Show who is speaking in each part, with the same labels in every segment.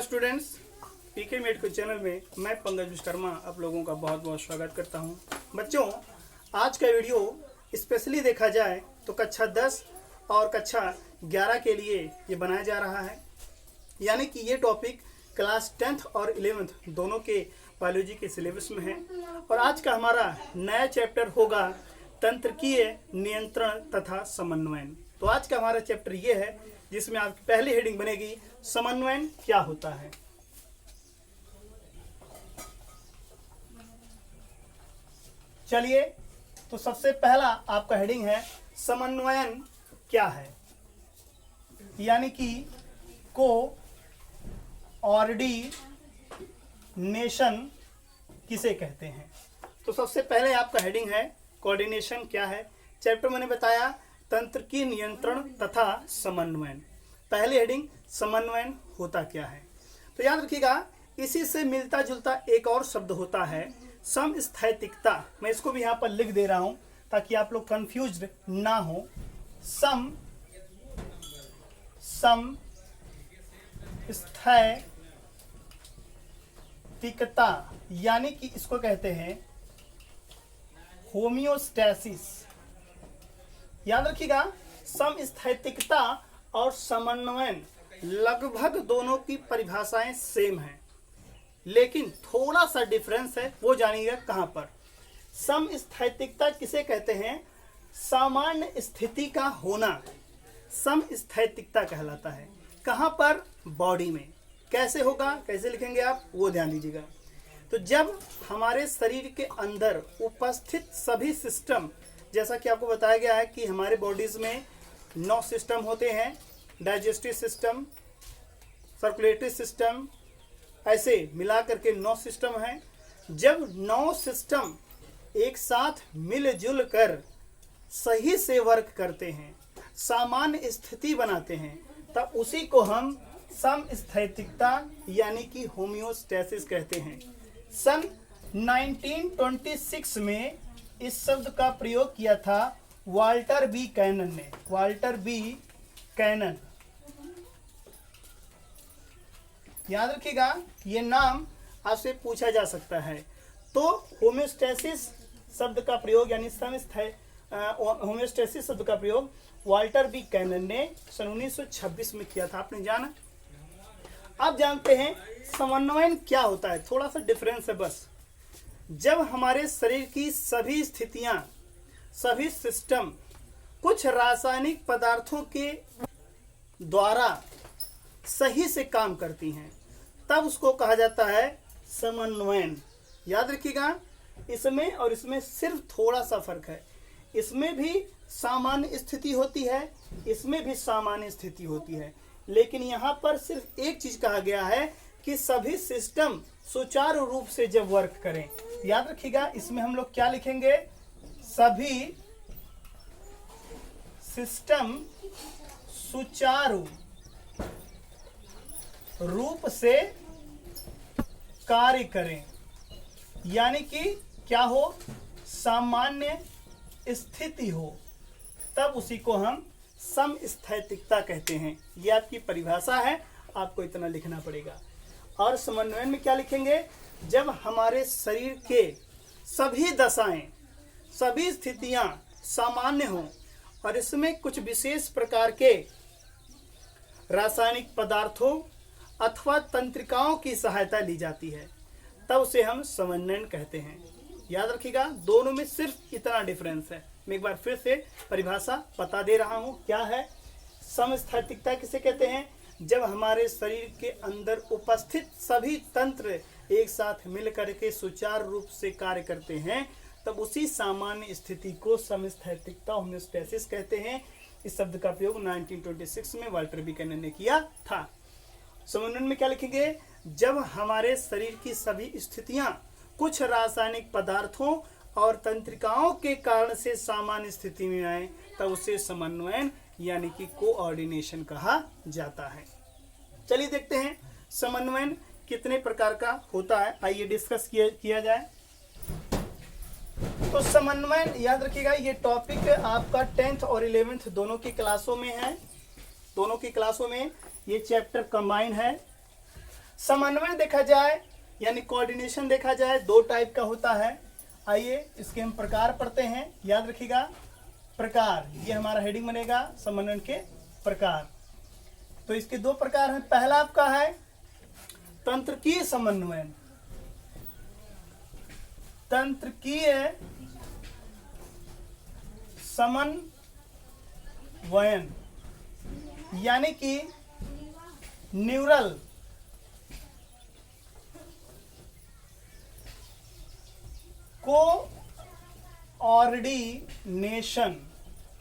Speaker 1: Students, पीके medical channel में मैं पंकज विश्वकर्मा आप लोगों का बहुत बहुत स्वागत करता हूं। बच्चों, आज का वीडियो स्पेशली देखा जाए तो कक्षा 10 और कक्षा 11 के लिए ये बनाया जा रहा है। यानी कि ये टॉपिक क्लास 10th और 11th दोनों के बायोलॉजी के सिलेबस में है। और आज का हमारा नया चैप्टर होगा तंत्रिकीय नियंत्रण तथा समन्वयन। तो आज का हमारा चैप्टर ये है जिसमें आपकी पहली हेडिंग बनेगी समन्वयन क्या होता है। चलिए, तो सबसे पहला आपका हेडिंग है समन्वयन क्या है, यानी कि कोऑर्डिनेशन किसे कहते हैं। तो सबसे पहले आपका हेडिंग है कोऑर्डिनेशन क्या है। चैप्टर मैंने बताया तंत्रिकीय नियंत्रण तथा समन्वयन। पहली हेडिंग समन्वयन होता क्या है। तो याद रखिएगा, इसी से मिलता जुलता एक और शब्द होता है समस्थैतिकता। मैं इसको भी यहाँ पर लिख दे रहा हूं ताकि आप लोग कंफ्यूज्ड ना हो। समस्थैतिकता यानी कि इसको कहते हैं होमियोस्टैसिस। याद रखिएगा, समस्थैतिकता और समन्वयन लगभग दोनों की परिभाषाएं सेम हैं, लेकिन थोड़ा सा डिफरेंस है। वो जानिएगा कहां पर। समस्थैतिकता किसे कहते हैं? सामान्य स्थिति का होना समस्थैतिकता कहलाता है। कहां पर? बॉडी में। कैसे होगा, कैसे लिखेंगे आप, वो ध्यान दीजिएगा। तो जब हमारे शरीर के अंदर उपस्थित सभी सिस्टम, जैसा कि आपको बताया गया है कि हमारे बॉडीज में 9 सिस्टम होते हैं, डाइजेस्टिव सिस्टम, सर्कुलेटरी सिस्टम, ऐसे मिला करके 9 सिस्टम हैं। जब 9 सिस्टम एक साथ मिलजुल कर सही से वर्क करते हैं, सामान्य स्थिति बनाते हैं, तब उसी को हम समस्थैतिकता यानी कि होमियोस्टैसिस कहते हैं। सन 1926 में इस शब्द का प्रयोग किया था वाल्टर बी कैनन ने। वाल्टर बी कैनन, याद रखिएगा, ये नाम आपसे पूछा जा सकता है। तो होमियोस्टैसिस शब्द का प्रयोग यानी होमियोस्टैसिस शब्द का प्रयोग वाल्टर बी कैनन ने सन 1926 में किया था। आपने जाना। आप जानते हैं समन्वयन क्या होता है। थोड़ा सा डिफरेंस है बस। जब हमारे शरीर की सभी स्थितियां, सभी सिस्टम कुछ रासायनिक पदार्थों के द्वारा सही से काम करती हैं, तब उसको कहा जाता है समन्वयन। याद रखिएगा, इसमें और इसमें सिर्फ थोड़ा सा फर्क है। इसमें भी सामान्य स्थिति होती है, इसमें भी सामान्य स्थिति होती है, लेकिन यहाँ पर सिर्फ एक चीज कहा गया है कि सभी सिस्टम सुचारू रूप से जब वर्क करें। याद रखिएगा, इसमें हम लोग क्या लिखेंगे? सभी सिस्टम सुचारू रूप से कार्य करें, यानी कि क्या हो? सामान्य स्थिति हो, तब उसी को हम समस्थैतिकता कहते हैं। यह आपकी परिभाषा है, आपको इतना लिखना पड़ेगा। और समन्वयन में क्या लिखेंगे? जब हमारे शरीर के सभी दशाएं, सभी स्थितियां सामान्य हों और इसमें कुछ विशेष प्रकार के रासायनिक पदार्थों अथवा तंत्रिकाओं की सहायता ली जाती है, तब उसे हम समन्वयन कहते हैं। याद रखिएगा, दोनों में सिर्फ इतना डिफरेंस है। मैं एक बार फिर से परिभाषा बता दे रहा हूं क्या है। समस्थैतिकता किसे कहते हैं? जब हमारे शरीर के अंदर उपस्थित सभी तंत्र एक साथ मिल करके सुचारू रूप से कार्य करते हैं, तब उसी सामान्य स्थिति को समस्थैतिकता होमियोस्टैसिस कहते हैं। इस शब्द का प्रयोग 1926 में वाल्टर बी कैनन ने किया था। समन्वयन में क्या लिखेंगे? जब हमारे शरीर की सभी स्थितियां कुछ रासायनिक पदार्थों और तंत्रिकाओं के कारण से सामान्य स्थिति में आए, तब उसे समन्वयन यानी कि कोऑर्डिनेशन कहा जाता है। चलिए देखते हैं समन्वयन कितने प्रकार का होता है। आइए डिस्कस किया जाए। तो समन्वयन, याद रखिएगा, ये टॉपिक आपका 10th और 11th दोनों की क्लासों में है। दोनों की क्लासों में ये चैप्टर कंबाइन है। समन्वय देखा जाए यानी कोऑर्डिनेशन देखा जाए, दो टाइप का होता है। आइए इसके हम प्रकार पढ़ते हैं, याद रखिएगा। प्रकार, ये हमारा हेडिंग बनेगा, समन्वय के प्रकार। तो इसके दो प्रकार हैं। पहला आपका है तंत्रकीय समन्वयन। तंत्रकीय समन्वयन यानी कि न्यूरल कोऑर्डिनेशन।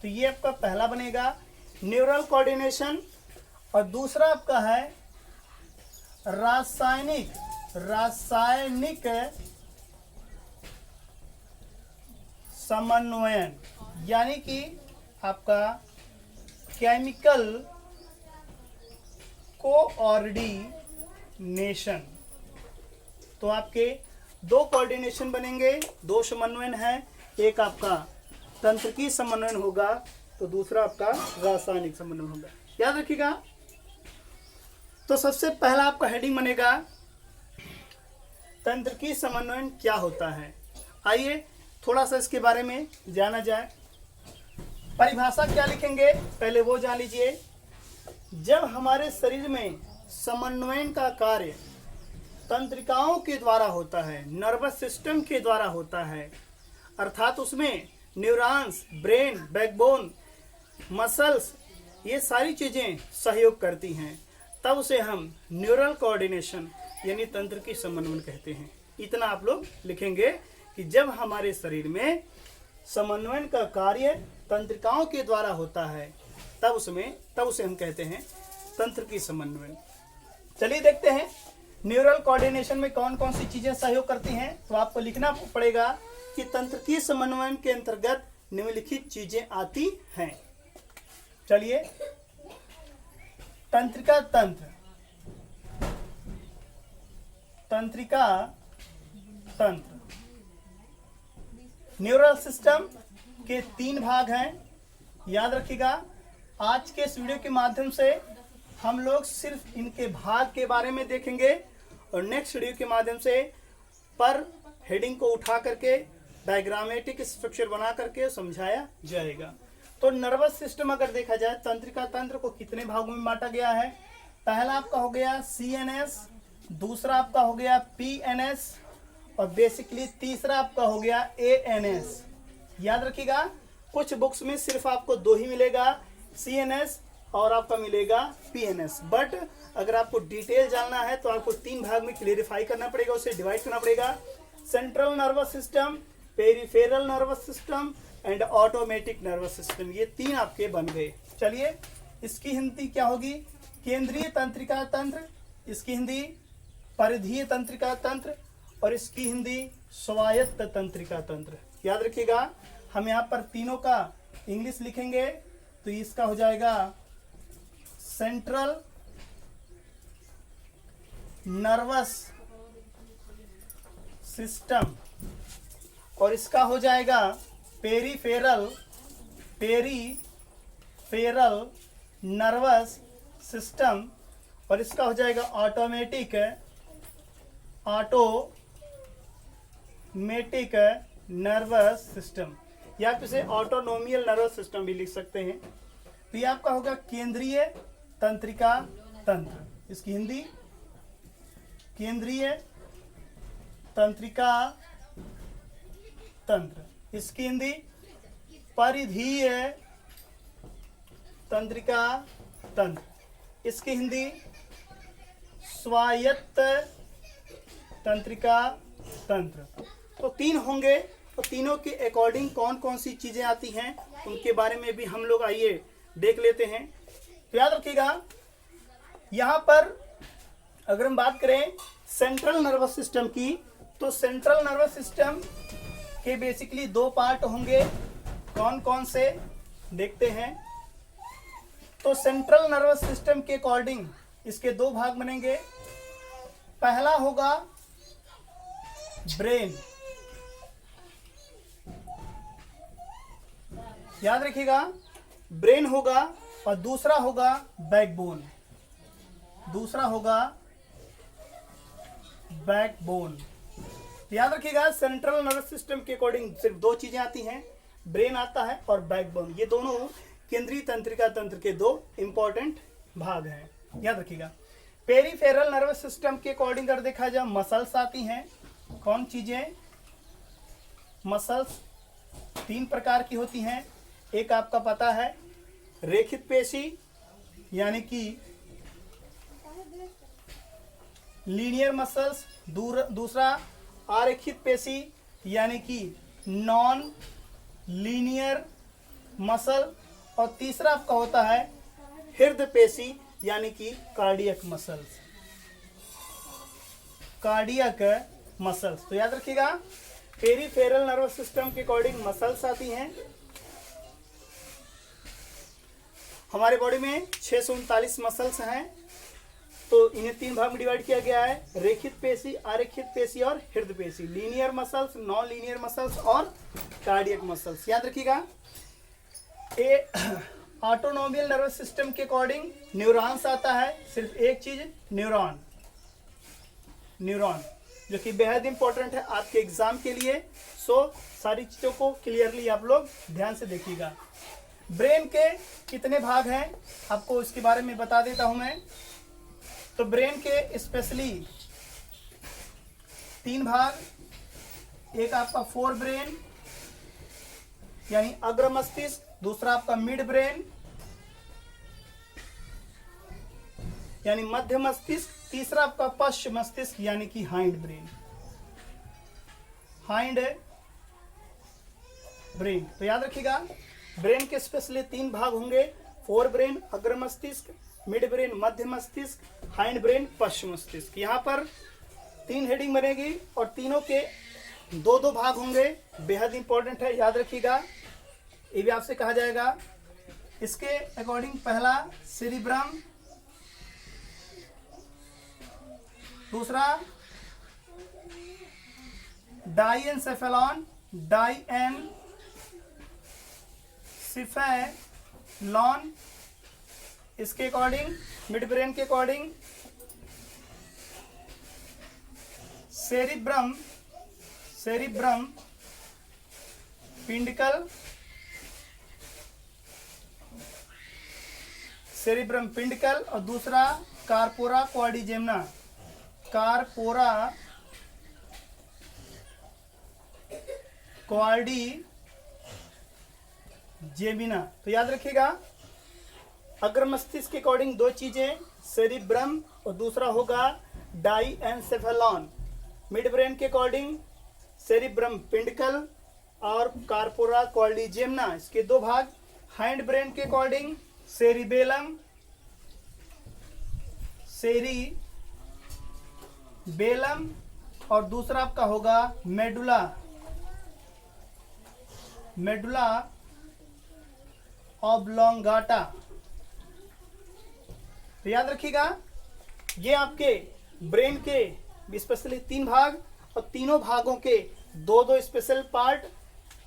Speaker 1: तो ये आपका पहला बनेगा न्यूरल कोऑर्डिनेशन। और दूसरा आपका है रासायनिक समन्वयन यानी कि आपका केमिकल कोऑर्डिनेशन। तो आपके दो कोऑर्डिनेशन बनेंगे, दो समन्वयन है। एक आपका तंत्रिकीय समन्वयन होगा तो दूसरा आपका रासायनिक समन्वयन होगा, याद रखिएगा। तो सबसे पहला आपका हेडिंग बनेगा तंत्रिकीय समन्वयन क्या होता है। आइए थोड़ा सा इसके बारे में जाना जाए। परिभाषा क्या लिखेंगे पहले वो जान लीजिए। जब हमारे शरीर में समन्वयन का कार्य तंत्रिकाओं के द्वारा होता है, नर्वस सिस्टम के द्वारा होता है, अर्थात उसमें न्यूरॉन्स, ब्रेन, बैकबोन, मसल्स, ये सारी चीजें सहयोग करती हैं, तब उसे हम न्यूरल कोऑर्डिनेशन यानी तंत्रिकीय समन्वयन कहते हैं। इतना आप लोग लिखेंगे कि जब हमारे शरीर में समन्वयन का कार्य तंत्रिकाओं के द्वारा होता है तब उसे हम कहते हैं तंत्रिकीय समन्वयन। चलिए देखते हैं न्यूरल कोऑर्डिनेशन में कौन कौन सी चीजें सहयोग करती हैं। तो आपको लिखना पड़ेगा कि तंत्रिकीय समन्वयन के अंतर्गत निम्नलिखित चीजें आती हैं। चलिए, तंत्रिका तंत्र, तंत्रिका तंत्र। न्यूरल सिस्टम के 3 भाग हैं, याद रखिएगा। आज के इस वीडियो के माध्यम से हम लोग सिर्फ इनके भाग के बारे में देखेंगे और नेक्स्ट वीडियो के माध्यम से पर हेडिंग को उठा करके डायग्रामेटिक स्ट्रक्चर बना करके समझाया जाएगा। तो नर्वस सिस्टम अगर देखा जाए, तंत्रिका तंत्र को कितने भागों में बांटा गया है। पहला आपका हो गया CNS, दूसरा आपका हो गया PNS और बेसिकली तीसरा आपका हो गया ANS। याद रखिएगा, कुछ बुक्स में सिर्फ आपको 2 ही मिलेगा, CNS और आपका मिलेगा PNS। बट अगर आपको डिटेल जानना है तो आपको 3 भाग में क्लियरिफाई करना पड़ेगा, उसे डिवाइड करना पड़ेगा। Central nervous system, peripheral nervous system and automatic nervous system, ये 3 आपके बन गए। चलिए, इसकी हिंदी क्या होगी। केंद्रीय तंत्रिका तंत्र, इसकी हिंदी परिधीय तंत्रिका तंत्र और इसकी हिंदी स्वायत्त तंत्रिका तंत्र। याद रखिएगा, हम यहाँ पर तीनों का इंग्लिश लिखेंगे तो इसका हो जाएगा सेंट्रल नर्वस सिस्टम और इसका हो जाएगा पेरिफेरल नर्वस सिस्टम और इसका हो जाएगा ऑटोमेटिक नर्वस सिस्टम, या आप इसे ऑटोनोमियल नर्वस सिस्टम भी लिख सकते हैं। तो ये आपका होगा केंद्रीय तंत्रिका तंत्र, इसकी हिंदी केंद्रीय तंत्रिका तंत्र, इसकी हिंदी परिधीय तंत्रिका तंत्र, इसकी हिंदी स्वायत्त तंत्रिका तंत्र। तो 3 होंगे, तो तीनों के अकॉर्डिंग कौन कौन सी चीजें आती हैं उनके बारे में भी हम लोग आइए देख लेते हैं। तो याद रखिएगा, यहाँ पर अगर हम बात करें सेंट्रल नर्वस सिस्टम की, तो सेंट्रल नर्वस सिस्टम के बेसिकली 2 पार्ट होंगे। कौन कौन से देखते हैं। तो सेंट्रल नर्वस सिस्टम के अकॉर्डिंग इसके 2 भाग बनेंगे। पहला होगा ब्रेन, याद रखिएगा, ब्रेन होगा और दूसरा होगा बैकबोन, दूसरा होगा बैकबोन। याद रखिएगा सेंट्रल नर्वस सिस्टम के अकॉर्डिंग सिर्फ दो चीजें आती हैं, ब्रेन आता है और बैकबोन। ये दोनों केंद्रीय तंत्रिका तंत्र के दो इंपॉर्टेंट भाग हैं, याद रखिएगा। पेरिफेरल नर्वस सिस्टम के अकॉर्डिंग अगर देखा जाए मसल्स आती हैं। कौन चीजें? मसल्स तीन प्रकार की होती हैं। एक आपका पता है रेखित पेशी यानी कि लीनियर मसल्स, दूसरा आरेखित पेशी यानी कि नॉन लीनियर मसल, और तीसरा आपका होता है हृदय पेशी यानी कि कार्डियक मसल्स। कार्डियक मसल्स तो याद रखिएगा पेरिफेरल नर्वस सिस्टम के अकॉर्डिंग मसल्स आती हैं। हमारे बॉडी में 639 मसल्स हैं, तो इन्हें तीन भाग में डिवाइड किया गया है, रेखित पेशी, आरेखित पेशी और हृदय पेशी। Linear muscles, non linear muscles और कार्डियक मसल्स। याद रखिएगा ऑटोनोमियल नर्वस सिस्टम के अकॉर्डिंग न्यूरॉन्स आता है। सिर्फ एक चीज न्यूरॉन जो कि बेहद इंपॉर्टेंट है आपके एग्जाम के लिए। सो सारी चीजों को क्लियरली आप लोग ध्यान से देखिएगा। ब्रेन के कितने भाग हैं आपको इसके बारे में बता देता हूं मैं। तो ब्रेन के स्पेशली तीन भाग। एक आपका फोर ब्रेन यानी अग्र मस्तिष्क, दूसरा आपका मिड ब्रेन यानी मध्य मस्तिष्क, तीसरा आपका पश्च मस्तिष्क यानी कि हाइंड ब्रेन। तो याद रखिएगा ब्रेन के स्पेशली तीन भाग होंगे, फोर ब्रेन अग्र मस्तिष्क, मिड ब्रेन मध्य मस्तिष्क, हाइंड ब्रेन पश्च मस्तिष्क। यहाँ पर तीन हेडिंग बनेगी और तीनों के दो दो भाग होंगे। बेहद इंपॉर्टेंट है, याद रखिएगा। ये भी आपसे कहा जाएगा। इसके अकॉर्डिंग पहला सेरिब्रम, दूसरा डाइएनसेफेलॉन, डाइएनसेफेलॉन। इसके अकॉर्डिंग मिड ब्रेन के अकॉर्डिंग सेरिब्रम पिंडिकल, सेरिब्रम पिंडिकल, और दूसरा कार्पोरा क्वाड्रिजेमिना, कार्पोरा क्वाड्रिजेमिना। तो याद रखिएगा अग्र मस्तिष्क के अकॉर्डिंग दो चीजें, सेरिब्रम और दूसरा होगा डाइएनसेफेलॉन। मिड ब्रेन के अकॉर्डिंग सेरिब्रम पिंडिकल और कार्पोरा क्वाड्रिजेमिना, इसके दो भाग। हाइंड ब्रेन के अकॉर्डिंग सेरिबेलम और दूसरा आपका होगा मेडुला ऑब्लोंगाटा। तो याद रखिएगा ये आपके ब्रेन के स्पेशली तीन भाग और तीनों भागों के दो दो स्पेशल पार्ट।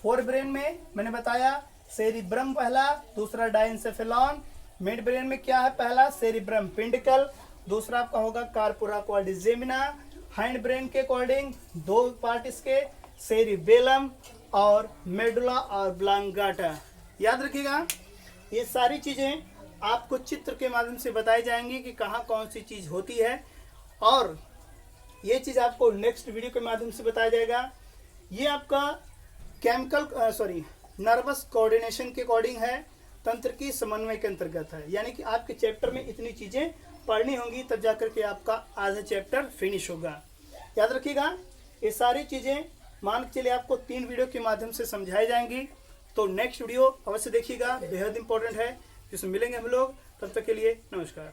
Speaker 1: फोर ब्रेन में मैंने बताया सेरिब्रम पहला, दूसरा डाइएनसेफेलॉन। मिड ब्रेन में क्या है? पहला सेरिब्रम पिंडिकल, दूसरा आपका होगा कार्पोरा क्वाड्रिजेमिना। हाइंड ब्रेन के अकॉर्डिंग दो पार्ट इसके, सेरिबेलम और मेडुला ऑब्लोंगाटा। याद रखिएगा ये सारी चीजें आपको चित्र के माध्यम से बताई जाएंगी कि कहाँ कौन सी चीज होती है, और ये चीज आपको नेक्स्ट वीडियो के माध्यम से बताया जाएगा। ये आपका नर्वस कोऑर्डिनेशन के अकॉर्डिंग है, तंत्र की समन्वय के अंतर्गत है। यानी कि आपके चैप्टर में इतनी चीजें पढ़नी होंगी तब जाकर के आपका आधा चैप्टर फिनिश होगा। याद रखिएगा ये सारी चीजें मान के चलिए आपको 3 वीडियो के माध्यम से समझाई जाएंगी। तो नेक्स्ट वीडियो अवश्य देखिएगा, बेहद इंपॉर्टेंट है, जिसमें मिलेंगे हम लोग। तब तक के लिए नमस्कार।